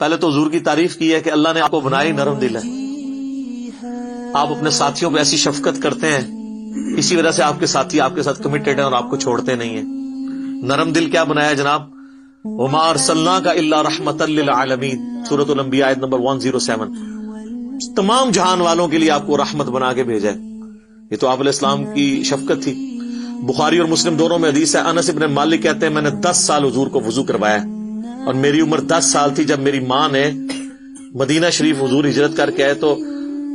پہلے تو حضور کی تعریف کی ہے کہ اللہ نے آپ کو بنایا ہی نرم دل ہے. آپ اپنے ساتھیوں پہ ایسی شفقت کرتے ہیں, اسی وجہ سے آپ کے ساتھی آپ کے ساتھ کمیٹڈ ہیں اور آپ کو چھوڑتے نہیں ہیں. نرم دل کیا بنایا جناب؟ وَمَا أَرْسَلْنَاكَ إِلَّا رَحْمَةً لِّلْعَالَمِينَ سورۃ الانبیاء آیت نمبر 107. تمام جہان والوں کے لیے آپ کو رحمت بنا کے بھیجا ہے. یہ تو آپ علیہ السلام کی شفقت تھی. بخاری اور مسلم دونوں میں حدیث ہے, انس ابن مالک کہتے ہیں میں نے 10 سال حضور کو وضو کروایا, اور میری عمر 10 سال تھی جب میری ماں نے مدینہ شریف حضور ہجرت کر کے آئے تو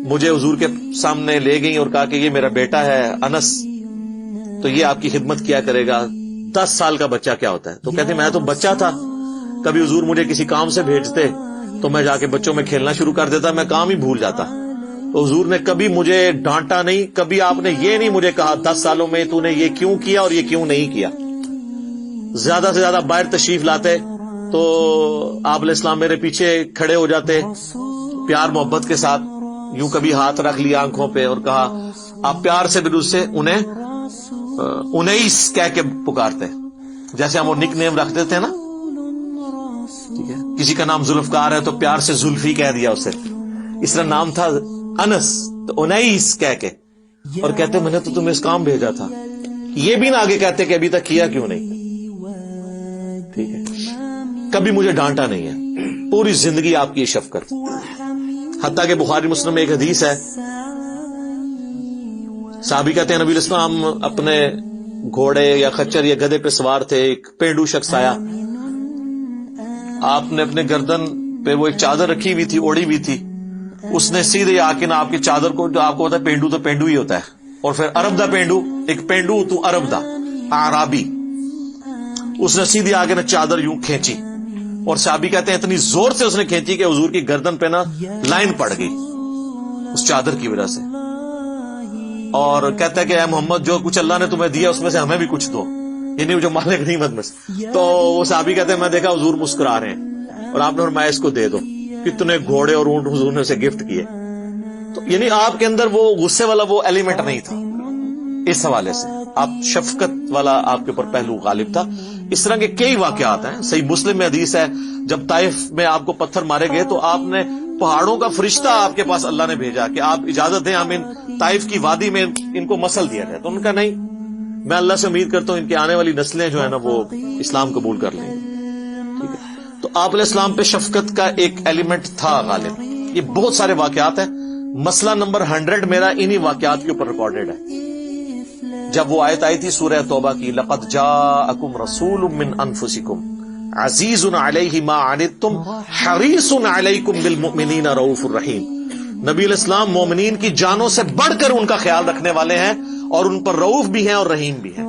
مجھے حضور کے سامنے لے گئی اور کہا کہ یہ میرا بیٹا ہے انس, تو یہ آپ کی خدمت کیا کرے گا. 10 سال کا بچہ کیا ہوتا ہے؟ تو کہتے میں تو بچہ تھا, کبھی حضور مجھے کسی کام سے بھیجتے تو میں جا کے بچوں میں کھیلنا شروع کر دیتا, میں کام ہی بھول جاتا. تو حضور نے کبھی مجھے ڈانٹا نہیں, کبھی آپ نے یہ نہیں مجھے کہا 10 سالوں میں تو نے یہ کیوں کیا اور یہ کیوں نہیں کیا. زیادہ سے زیادہ باہر تشریف لاتے تو آپ علیہ السلام میرے پیچھے کھڑے ہو جاتے پیار محبت کے ساتھ, یوں کبھی ہاتھ رکھ لیا آنکھوں پہ اور کہا, آپ پیار سے بھی اس سے انہیں کہہ کے پکارتے, جیسے ہم وہ نک نیم رکھ دیتے ہیں نا, ٹھیک ہے, کسی کا نام ذوالفقار ہے تو پیار سے زلفی کہہ دیا اسے, اس طرح نام تھا انس تو انیس کہہ کے, اور کہتے میں نے تو تمہیں اس کام بھیجا تھا. یہ بھی نہ آگے کہتے کہ ابھی تک کیا کیوں نہیں. ٹھیک ہے, کبھی مجھے ڈانٹا نہیں ہے, پوری زندگی آپ کی شفقت. حتیٰ کہ بخاری مسلم میں ایک حدیث ہے, صحابی کہتے ہیں نبی علیہ السلام اپنے گھوڑے یا خچر یا گدھے پہ سوار تھے, ایک پینڈو شخص آیا, آپ نے اپنے گردن پہ وہ ایک چادر رکھی ہوئی تھی, اوڑی ہوئی تھی, اس نے سیدھے آ کے نا آپ کی چادر کو, جو آپ کو ہوتا ہے پینڈو تو پینڈو ہی ہوتا ہے, اور پھر عرب دا پینڈو, ایک پینڈو تو عرب دا اعرابی, اس نے سیدھے آ کے نا چادر یوں کھینچی, اور صحابی کہتے ہیں اتنی زور سے اس نے کھینچی کہ حضور کی گردن پہ نا لائن پڑ گئی اس چادر کی وجہ سے, اور کہتا ہے کہ اے محمد جو کچھ اللہ نے تمہیں دیا اس میں سے ہمیں بھی کچھ دو, یعنی جو مالک غنیمت میں سے. تو وہ صحابی کہتے ہیں میں دیکھا حضور مسکرا رہے ہیں اور آپ نے فرمایا اس کو دے دو. کتنے گھوڑے اور اونٹ حضور نے اسے گفٹ کیے. تو یعنی آپ کے اندر وہ غصے والا وہ ایلیمنٹ نہیں تھا, اس حوالے سے آپ شفقت والا آپ کے اوپر پہلو غالب تھا. اس طرح کے کئی واقعات ہیں. صحیح مسلم میں حدیث ہے جب طائف میں آپ کو پتھر مارے گئے تو آپ نے پہاڑوں کا فرشتہ آپ کے پاس اللہ نے بھیجا کہ آپ اجازت دیں ہم ان طائف کی وادی میں ان کو مسل دیا جائے. تو ان کا نہیں, میں اللہ سے امید کرتا ہوں ان کی آنے والی نسلیں جو ہے نا وہ اسلام قبول کر لیں گے. ٹھیک ہے, تو آپ علیہ السلام پہ شفقت کا ایک ایلیمنٹ تھا غالب. یہ بہت سارے واقعات ہیں. مسئلہ نمبر 100 میرا انہی واقعات کے اوپر ریکارڈڈ ہے. جب وہ آیت آئی تھی سورہ توبہ کی, لقد جاءکم رسول من انفسکم عزیز علیہ ما عنتم حریص علیکم بالمؤمنین رؤوف الرحیم. نبی علیہ السلام مومنین کی جانوں سے بڑھ کر ان کا خیال رکھنے والے ہیں اور ان پر رؤوف بھی ہیں اور رحیم بھی ہیں.